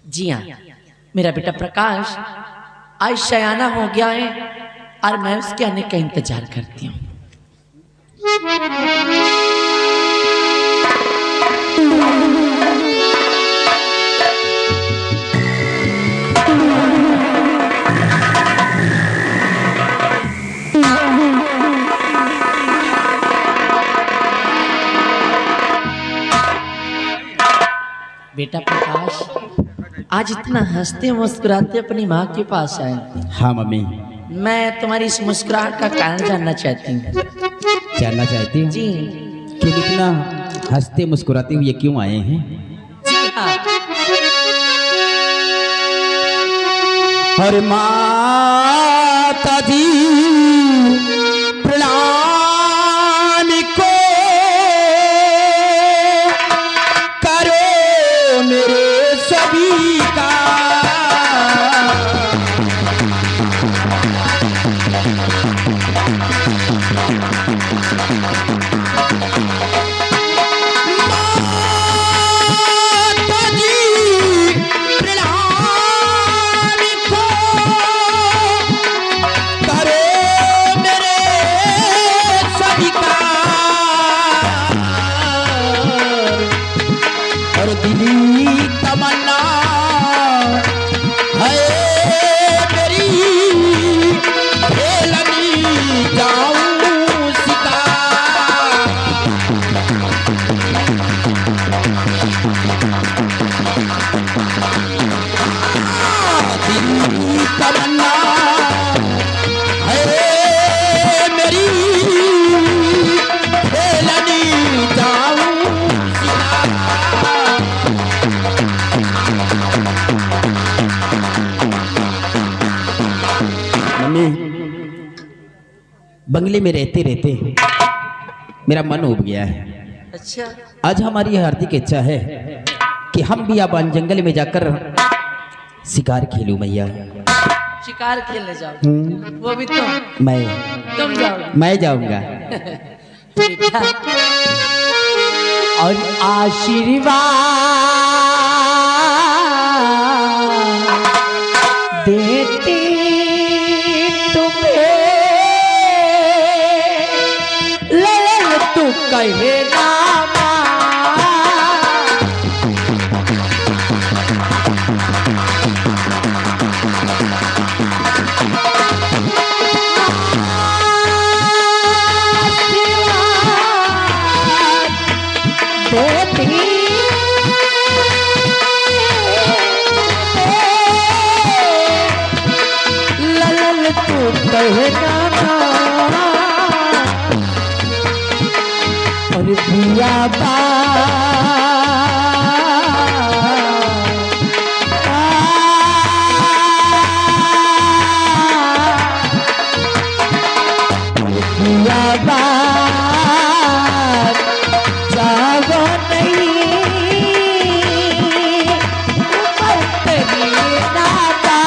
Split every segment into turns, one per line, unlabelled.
जी हाँ, मेरा बेटा प्रकाश आज शयाना हो गया है और मैं उसके आने का इंतजार करती हूँ। बेटा प्रकाश, आज इतना हंसते मुस्कुराते अपनी माँ के पास आए।
हाँ मम्मी।
मैं तुम्हारी इस मुस्कुराहट का कारण जानना चाहती हूँ।
जानना चाहती हूँ
जी
कि इतना हंसते मुस्कुराते हुए क्यों आए हैं?
जी हाँ।
और माता जी प्रणाम को करो मेरे सभी का। बंगले में रहते रहते मेरा मन उब गया है।
अच्छा,
आज हमारी हार्दिक इच्छा है कि हम भी अब जंगल में जाकर शिकार खेलूं मैया।
शिकार खेलने जाओ? वो भी तुम जाओ?
मैं जाऊंगा।
बेटा, और आशीर्वाद देती तू कहे नामा। ललन तू कहे नामा और पिया जागो नहीं दादा।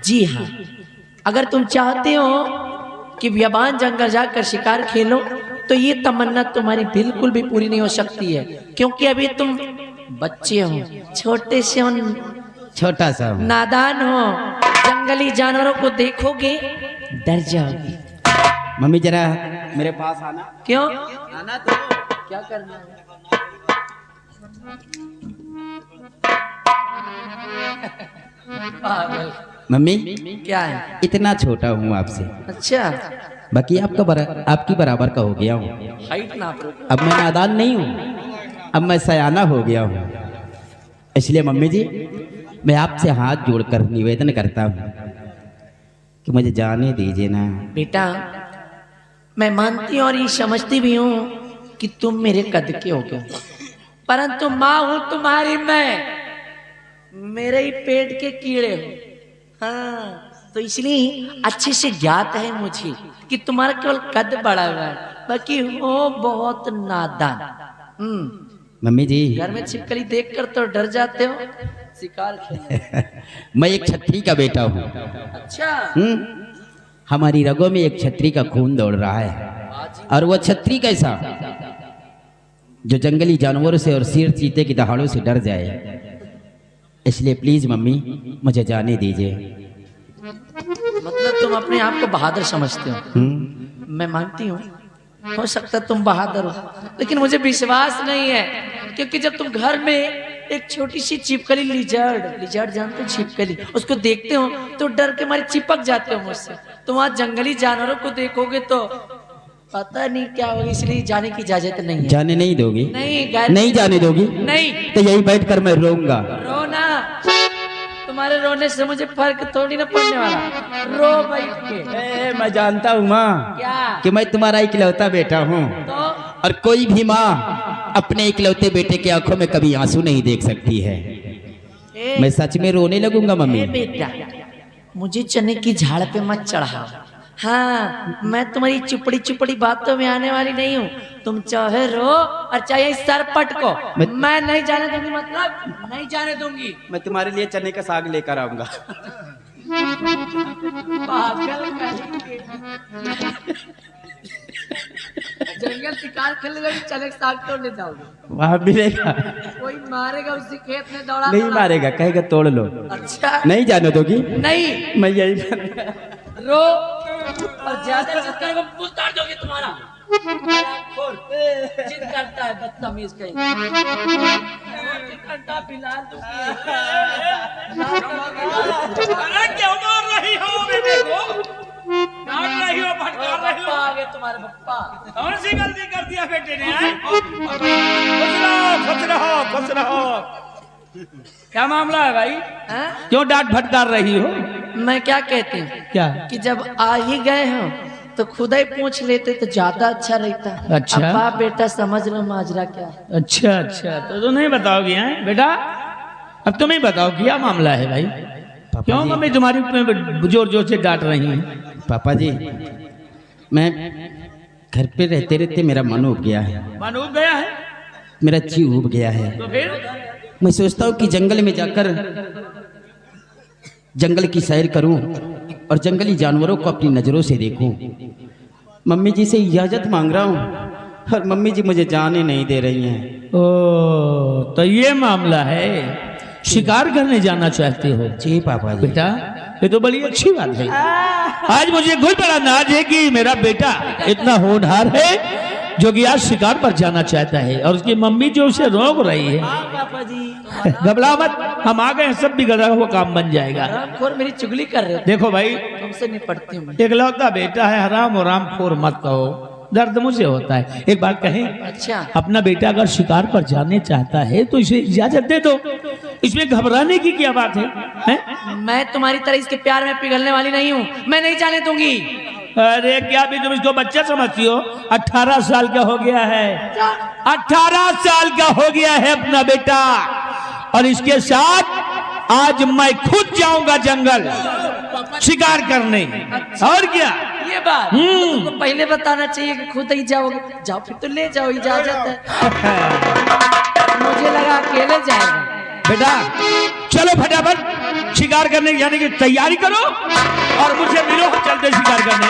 जी हाँ, अगर तुम चाहते हो कि बियाबान जंगल जाकर शिकार खेलो तो ये तमन्ना तुम्हारी बिल्कुल भी पूरी नहीं हो सकती है, क्योंकि अभी तुम बच्चे हो, छोटे से हो,
छोटा सा
नादान हो। जंगली जानवरों को देखोगे डर जाओगे।
मम्मी जरा मेरे पास आना।
क्यों?
आना तो
क्या करना है? पागल।
मम्मी
क्या है?
इतना छोटा हूँ आपसे,
अच्छा,
बाकी आपकी बराबर का हो गया हूँ।
हाइट नाप लो।
अब मैं नादान नहीं हूँ, अब मैं सयाना हो गया हूँ। इसलिए मम्मी जी मैं आपसे हाथ जोड़कर निवेदन करता हूँ कि मुझे जाने दीजिए ना।
बेटा, मैं मानती और ये समझती भी हूँ कि तुम मेरे कद के हो गए, परंतु माँ हूं तुम्हारी मैं, मेरे ही पेट के कीड़े हो। हाँ, तो इसलिए अच्छे से ज्ञात है मुझे कि तुम्हारा केवल कद बड़ा हुआ है, बाकी हो बहुत नादान।
मम्मी जी
घर में छिपकली देखकर तो डर जाते हो शिकार खेलने।
मैं एक छठी का बेटा हूँ।
अच्छा,
हमारी रगों में एक छतरी का खून दौड़ रहा है, और वो छतरी कैसा, जो जंगली जानवरों से और शेर चीते की दहाड़ों से डर जाए। इसलिए प्लीज मम्मी मुझे जाने दीजिए।
मतलब तुम अपने आप को बहादुर समझते हो। मैं मानती हूँ, हो सकता है तुम बहादुर हो, लेकिन मुझे विश्वास नहीं है, क्योंकि जब तुम घर में एक छोटी सी छिपकली लिजर्ड जानते हो, छिपकली, उसको देखते हो तो डर के मारे चिपक जाते हो मुझसे। तो वहां जंगली जानवरों को देखोगे तो पता नहीं क्या होगा, इसलिए जाने की इजाजत नहीं है।
जाने नहीं दोगी?
नहीं
जाने दोगी?
नहीं।
तो यही बैठकर मैं रोऊंगा।
रोना, तुम्हारे रोने से मुझे फर्क थोड़ी ना पड़ने वाला, रो बैठ के।
मैं जानता हूँ माँ
क्या
कि मैं तुम्हारा इकलौता बेटा हूँ,
तो
और कोई भी माँ अपने इकलौते बेटे की आंखों में कभी आंसू नहीं देख सकती है। मैं सच में रोने लगूंगा मम्मी।
बेटा, मुझे चने की झाड़ पे मत चढ़ाओ। हाँ, मैं तुम्हारी चुपड़ी बातों में आने वाली नहीं हूँ। तुम चाहे रो और चाहे सर पटको, मैं नहीं जाने दूंगी, मतलब नहीं जाने दूंगी।
मैं तुम्हारे लिए चने का साग लेकर आऊंगा।
पागल जंगल शिकार खेलने में चने का साग तोड़ने जाओगे,
वहां मिलेगा?
कोई मारेगा, उसी खेत में दौड़ा
नहीं मारेगा, कहेगा तोड़ लो।
अच्छा,
नहीं जाने दोगी?
नहीं।
मैं यही
रो और ज्यादा जिद करोगे मुंह ताड़ दोगे तुम्हारा। जिद करता है बदतमीज कहीं। ठंडा पिला दूंगी।
अरे क्यों मार रही हो बेटे को? डांट रही हो, फटकार रही हो?
आ गए तुम्हारे पप्पा।
कौन सी गलती कर दिया बेटे ने? खुश रहो। क्या मामला है भाई? क्यों डांट फटकार रही हो?
मैं क्या कहती हूँ,
क्या
कि जब आ ही गए हो तो खुदा ही पूछ लेते तो ज्यादा अच्छा रहता।
अच्छा।
अब बाप बेटा समझ लो माजरा क्या है।
अच्छा तो नहीं बताओगी हैं बेटा? अब तुम ही बताओ क्या मामला है भाई? क्यों मम्मी तुम्हारी जोर से डांट रही हैं?
पापा जी, मैं घर पे रहते रहते मेरा मन उब गया है।
मन उब गया है?
मेरा जी उब गया है।
तो फिर
मैं सोचता हूँ कि जंगल में जाकर जंगल की सैर करूं और जंगली जानवरों को अपनी नजरों से देखूं। मम्मी जी से इजाजत मांग रहा हूं और मम्मी जी मुझे जाने नहीं दे रही हैं।
ओ, तो ये मामला है, शिकार करने जाना चाहते हो?
जी पापा जी।
बेटा, ये तो बड़ी अच्छी बात है। आज मुझे खुद बड़ा नाज है कि मेरा बेटा इतना होनहार है जो कि आज शिकार पर जाना चाहता है, और उसकी मम्मी जो उसे रोक रही है।
पापा जी
घबरा मत, हम आ गए, सब बिगड़ा हुआ काम बन जाएगा।
हरामखोर मेरी चुगली कर रहे हो।
देखो भाई,
तुमसे निपटती हूँ मैं।
इकलौता बेटा है, हराम और रामखोर मत कहो, दर्द मुझे होता है। एक बात कहें,
अच्छा,
अपना बेटा अगर शिकार पर जाने चाहता है तो इसे इजाजत दे दो, इसमें घबराने की क्या बात है, हैं?
मैं तुम्हारी तरह इसके प्यार में पिघलने वाली नहीं हूँ, मैं नहीं जाने दूंगी।
अरे क्या भी तुम इसको बच्चा समझती हो? 18 साल का हो गया है, 18 साल का हो गया है अपना बेटा, और इसके साथ आज मैं खुद जाऊंगा जंगल शिकार करने। और क्या
ये बात तो तुमको पहले बताना चाहिए कि खुद ही जाओगे। जाओ फिर तो ले जाओ, इजाजत है। मुझे लगा अकेले जाएगा।
बेटा चलो फटाफट शिकार करने जाने की तैयारी करो और मुझे मिलो, चलते शिकार करने।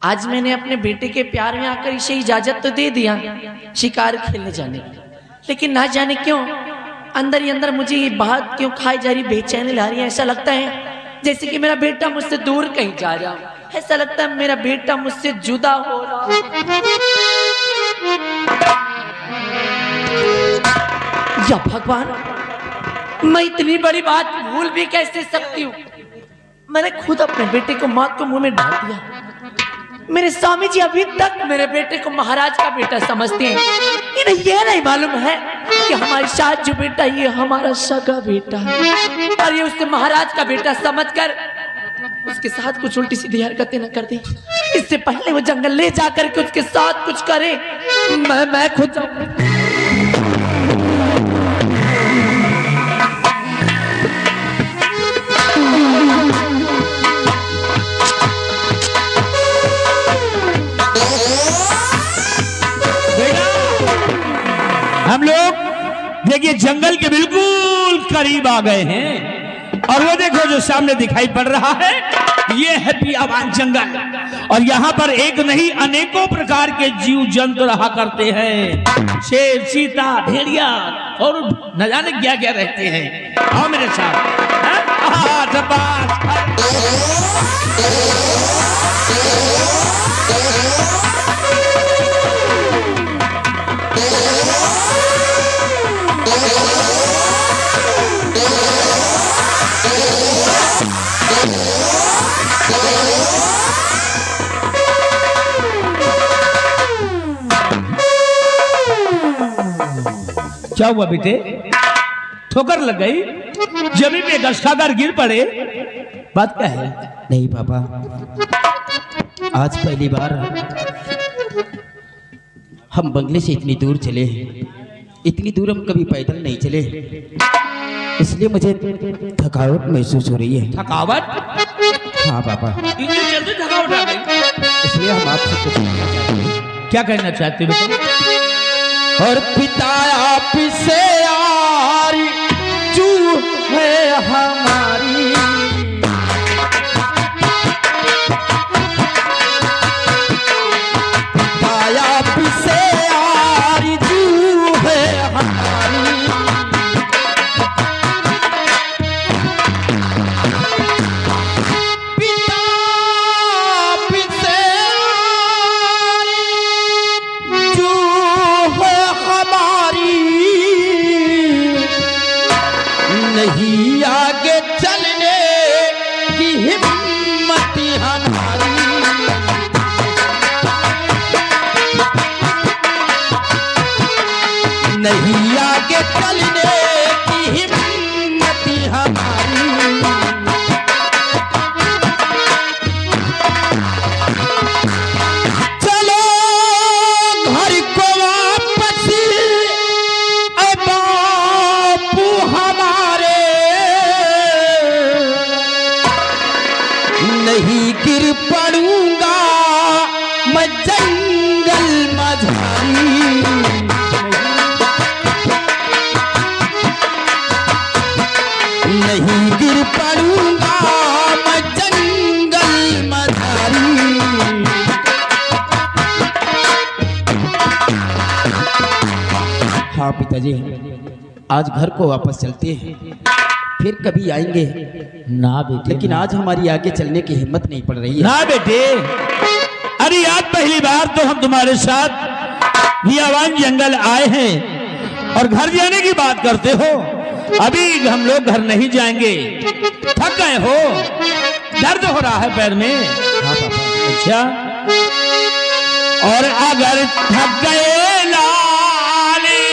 आज मैंने अपने बेटे के प्यार में आकर इसे इजाजत तो दे दिया शिकार खेलने जाने की, लेकिन ना जाने क्यों अंदर ही अंदर मुझे ये बात क्यों खाई जा रही, बेचैनी ला रही है। ऐसा लगता है जैसे कि मेरा बेटा मुझसे दूर कहीं जा रहा हो। ऐसा लगता है मेरा बेटा मुझसे जुदा हो रहा हो। या भगवान, मैं इतनी बड़ी बात भूल भी कैसे सकती हूँ? मैंने खुद अपने बेटे को मौत को मुंह में डाल दिया। मेरे स्वामी जी अभी तक मेरे बेटे को महाराज का बेटा समझते हैं। इन्हें यह नहीं मालूम है कि हमारे साथ जो बेटा ये हमारा सगा बेटा है, और ये उससे महाराज का बेटा समझकर उसके साथ कुछ उल्टी सीधी हरकतें न कर दी। इससे पहले वो जंगल ले जाकर के उसके साथ कुछ करे, मैं खुद जाऊं।
देखिए जंगल के बिल्कुल करीब आ गए हैं और वो देखो जो सामने दिखाई पड़ रहा है ये है बियाबान जंगल। और यहाँ पर एक नहीं अनेकों प्रकार के जीव जंतु रहा करते हैं, शेर, चीता, भेड़िया और न जाने क्या क्या रहते हैं। आओ मेरे साथ। क्या हुआ बेटे, ठोकर लग गई, जमीन पे घस खाकर गिर पड़े, बात क्या है?
नहीं पापा, आज पहली बार हम बंगले से इतनी दूर चले हैं। इतनी दूर हम कभी पैदल नहीं चले, इसलिए मुझे थकावट महसूस हो रही है।
थकावट?
हाँ पापा,
इतनी जल्दी थकावट आ गई?
इसलिए हम आपसे कुछ कहना चाहते हैं।
क्या कहना चाहते हो बेटा?
और पिता आप से यारी चू है हमारी, पिता आप से यारी चू है हमारी, पिता आप से नहीं आगे चलने की हिम्मत हमारी, नहीं आगे चलने की हिम्मत हमारी। चलो घर को वापस बापू हमारे, नहीं गिर पड़ूंगा मैं जंगल मझारी, नहीं गिर पड़ूंगा मैं जंगल मझारी। हाँ पिताजी, आज घर को वापस चलते हैं, फिर कभी आएंगे
ना बेटे,
लेकिन आज हमारी आगे चलने की हिम्मत नहीं पड़ रही है।
ना बेटे, अरे आज पहली बार तो हम तुम्हारे साथ बियाबान जंगल आए हैं और घर जाने की बात करते हो। अभी हम लोग घर नहीं जाएंगे, थक गए हो, दर्द हो रहा है पैर में।
हाँ पापा।
अच्छा, और अगर थक गए लाली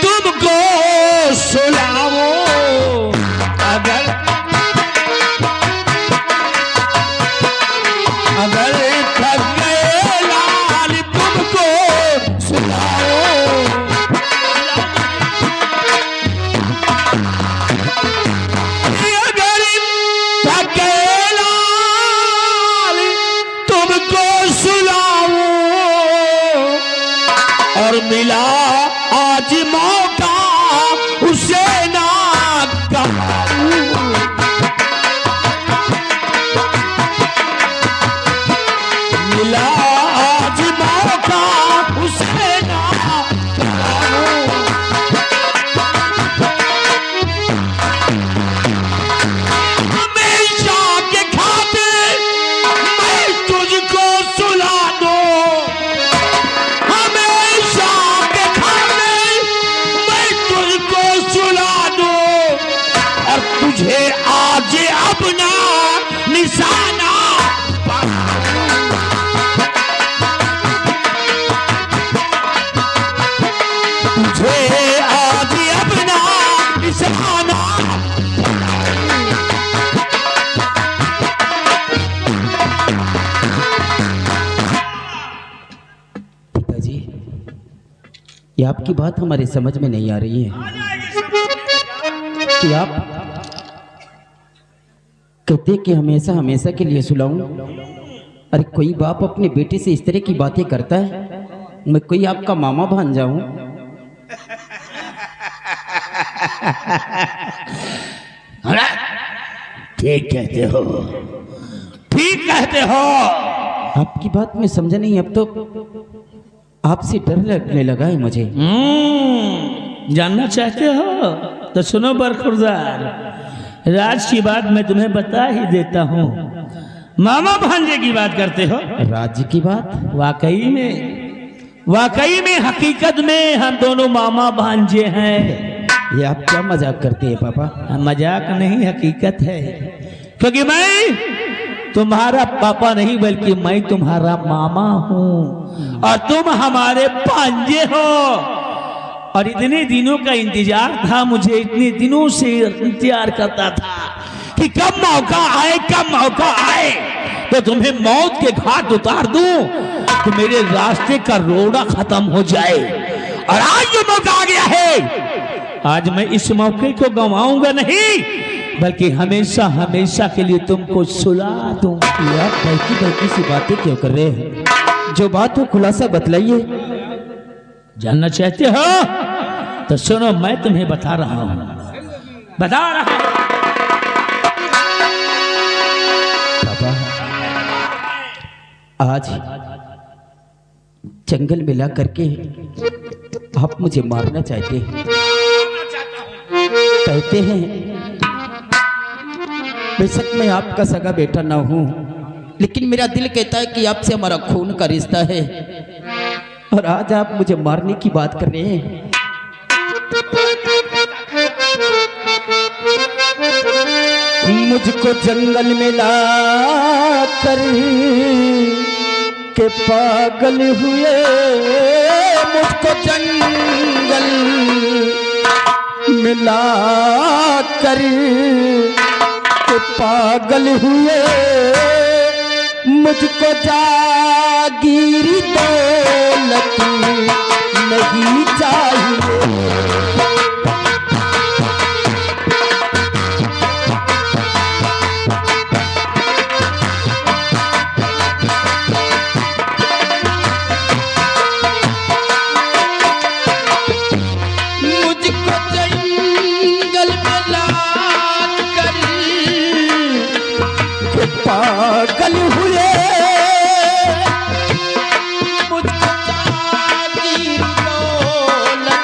तुमको सुलाओ, अगर थक गए लाल तुमको सुलाओ, अगर थक गए लाल तुमको सुलाओ, और मिला आज मौका उसे ना गवाऊं, मिला आज मौका उसे ना गवाऊं। हमेशा के खातिर मैं तुझको सुला दूं, हमेशा के खातिर मैं तुझको सुला दूं, और तुझे आज अपना निशाना तुझे आज अपना निशाना।
पिताजी, ये आपकी बात हमारे समझ में नहीं आ रही है कि आप कहते कि हमेशा हमेशा के लिए सुलाऊं। अरे कोई बाप अपने बेटे से इस तरह की बातें करता है? मैं कोई आपका मामा बन जाऊं?
ठीक कहते हो, ठीक कहते हो।
आपकी बात में समझा नहीं, अब तो आपसे डर लगने लगा है मुझे।
जानना चाहते हो तो सुनो बरखुरदार, राज की बात मैं तुम्हें बता ही देता हूँ। मामा भांजे की बात करते हो?
राज्य की बात?
वाकई में हकीकत में हम दोनों मामा भांजे हैं।
ये आप क्या मजाक करते हैं पापा?
मजाक नहीं, हकीकत है। क्योंकि मैं तुम्हारा पापा नहीं बल्कि मैं तुम्हारा मामा हूँ और तुम हमारे भांजे हो। और इतने दिनों का इंतजार था मुझे, इतने दिनों से इंतजार करता था कि कब मौका आए तो तुम्हें मौत के घाट उतार दूं, तो मेरे रास्ते का रोड़ा खत्म हो जाए। और आज जो मौका आ गया है, आज मैं इस मौके को गंवाऊंगा नहीं, बल्कि हमेशा हमेशा के लिए तुमको सुला दूं।
आप बल्कि सी बातें क्यों कर रहे हैं? जो बात हो खुलासा बतलाइए।
जानना चाहते हो तो सुनो, मैं तुम्हें बता रहा हूं।
पापा, आज जंगल में ला करके आप मुझे मारना चाहते हैं। कहते हैं बेशक मैं आपका सगा बेटा ना हूं, लेकिन मेरा दिल कहता है कि आपसे हमारा खून का रिश्ता है। और आज आप मुझे मारने की बात कर रहे हैं। मुझको जंगल में ला कर के पागल हुए, मुझको जंगल में ला कर के पागल हुए, मुझको जागीरी दौलत नहीं चाहिए। पागल हुए, मुझको जागीर दौलत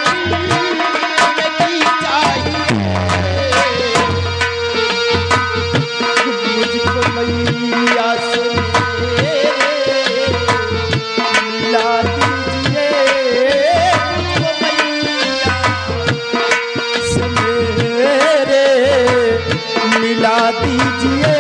नहीं चाहिए। मुझको मैया से मिला दीजिए, मुझको मैया से मेरे मिला दीजिए।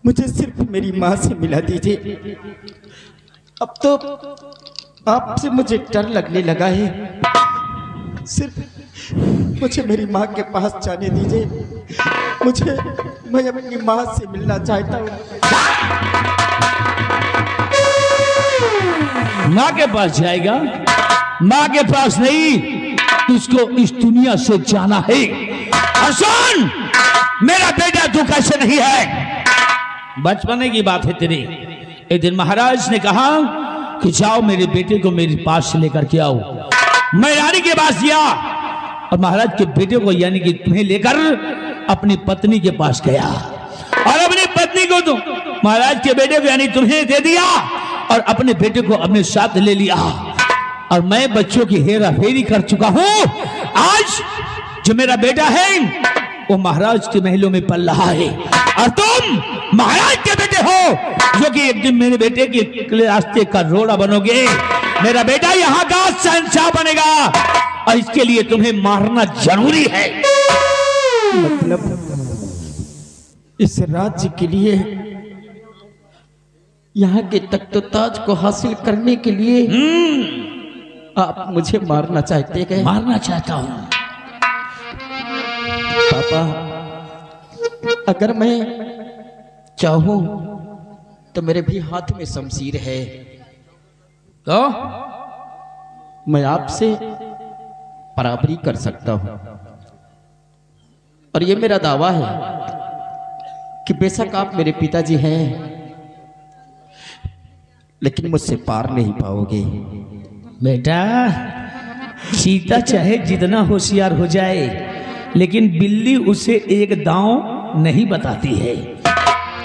मुझे सिर्फ मेरी माँ से मिला दीजिए। अब तो आपसे मुझे डर लगने लगा है। सिर्फ मुझे मेरी माँ के पास जाने दीजिए। मैं अपनी माँ से मिलना चाहता हूँ।
माँ के पास जाएगा? माँ के पास नहीं, तुझको इस दुनिया से जाना है। और सुन, मेरा बेटा तू कैसे नहीं है? बचपने की बात है तेरी। एक दिन महाराज ने कहा कि जाओ मेरे बेटे को मेरे पास से लेकर के आओ। मैं रानी के पास गया और महाराज के बेटे को यानी कि तुम्हें लेकर अपनी पत्नी के पास गया और अपनी पत्नी को तो महाराज के बेटे को यानी तुम्हें दे दिया और अपने बेटे को अपने साथ ले लिया। और मैं बच्चों की हेरा फेरी कर चुका हूं। आज जो मेरा बेटा है वो महाराज के महलों में पल रहा है और तुम महाराज के बेटे हो जो कि एक दिन मेरे बेटे के रास्ते का रोड़ा बनोगे। मेरा बेटा यहाँ का शहंशाह बनेगा और इसके लिए तुम्हें मारना जरूरी है।
मतलब इस राज्य के लिए, यहाँ के तख्त ताज को हासिल करने के लिए आप मुझे मारना चाहते हैं?
मारना चाहता हूं।
पापा, अगर मैं चाहूं तो मेरे भी हाथ में शमशीर है।
तो
मैं आपसे बराबरी कर सकता हूं और ये मेरा दावा है कि बेशक आप मेरे पिताजी हैं, लेकिन मुझसे पार नहीं पाओगे।
बेटा, चीता चाहे जितना होशियार हो जाए, लेकिन बिल्ली उसे एक दांव नहीं बताती है।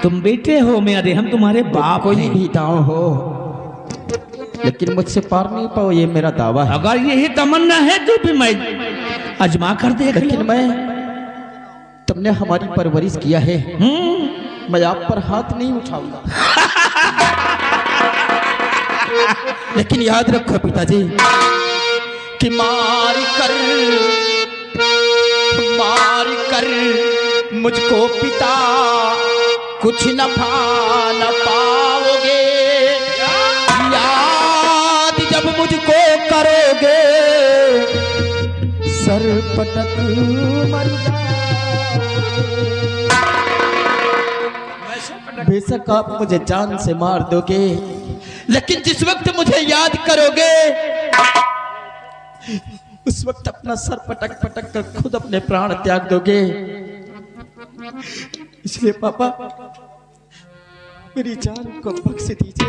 तुम बेटे हो मेरे, हम तुम्हारे बाप
कोई
हैं।
भी दांव हो, लेकिन मुझसे पार नहीं पाओ, ये मेरा दावा है।
अगर यही तमन्ना है तो भी मैं अजमा कर देख
लेकिन मैं, तुमने हमारी परवरिश किया है, मैं आप पर हाथ नहीं उठाऊंगा। लेकिन याद रखो पिताजी कि मार कर मुझको पिता कुछ नफा न पाओगे। याद जब मुझको करोगे सर पटक मर जाओगे। बेशक आप मुझे जान से मार दोगे, लेकिन जिस वक्त मुझे याद करोगे उस वक्त अपना सर पटक पटक कर खुद अपने प्राण त्याग दोगे। इसलिए पापा मेरी जान को बख्श दीजिए।